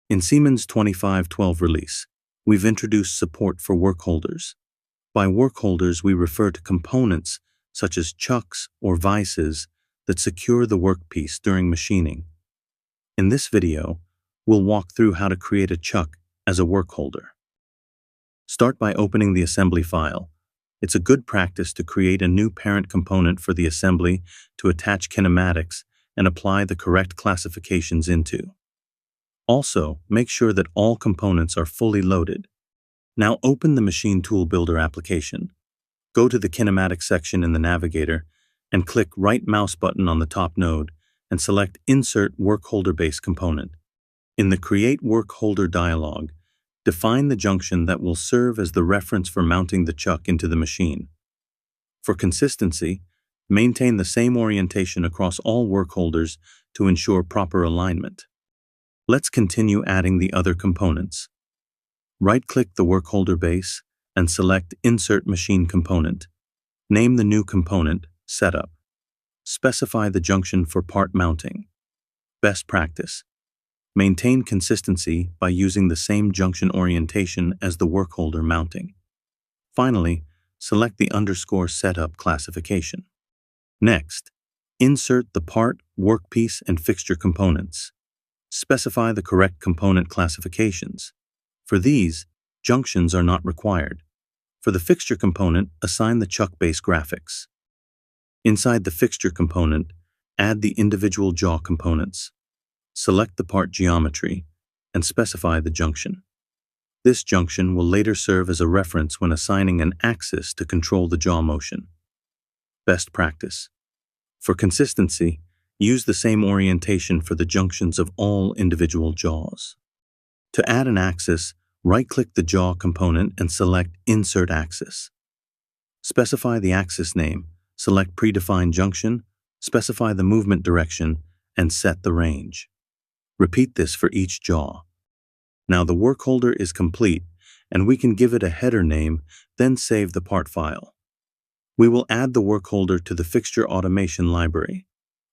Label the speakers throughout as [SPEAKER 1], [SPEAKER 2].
[SPEAKER 1] In Siemens 2512 release, we've introduced support for work holders. By work holders, we refer to components such as chucks or vices that secure the workpiece during machining. In this video, we'll walk through how to create a chuck as a work holder. Start by opening the assembly file. It's a good practice to create a new parent component for the assembly to attach kinematics and apply the correct classifications into. Also, make sure that all components are fully loaded. Now open the Machine Tool Builder application. Go to the Kinematics section in the navigator and click right mouse button on the top node and select Insert Work Holder Base Component. In the Create Work Holder dialog, define the junction that will serve as the reference for mounting the chuck into the machine. For consistency, maintain the same orientation across all work holders to ensure proper alignment. Let's continue adding the other components. Right-click the work holder base and select Insert Machine Component. Name the new component Setup. Specify the junction for part mounting. Best practice. Maintain consistency by using the same junction orientation as the work holder mounting. Finally, select the _setup classification. Next, insert the part, workpiece, and fixture components. Specify the correct component classifications. For these, junctions are not required. For the fixture component, assign the chuck base graphics. Inside the fixture component, add the individual jaw components. Select the part geometry and specify the junction. This junction will later serve as a reference when assigning an axis to control the jaw motion. Best practice. For consistency, use the same orientation for the junctions of all individual jaws. To add an axis, right-click the jaw component and select Insert Axis. Specify the axis name, select Predefined Junction, specify the movement direction, and set the range. Repeat this for each jaw. Now the work holder is complete, and we can give it a header name, then save the part file. We will add the work holder to the Fixture Automation library.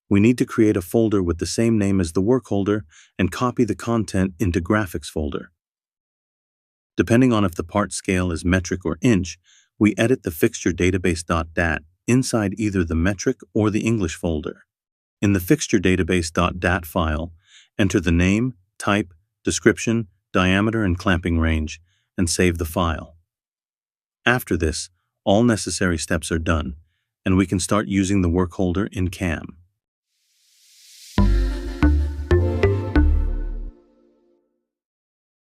[SPEAKER 1] We need to create a folder with the same name as the work holder and copy the content into Graphics folder. Depending on if the part scale is metric or inch, we edit the fixture database.dat inside either the metric or the English folder. In the fixture database.dat file, enter the name, type, description, diameter, and clamping range, and save the file. After this, all necessary steps are done, and we can start using the work holder in CAM.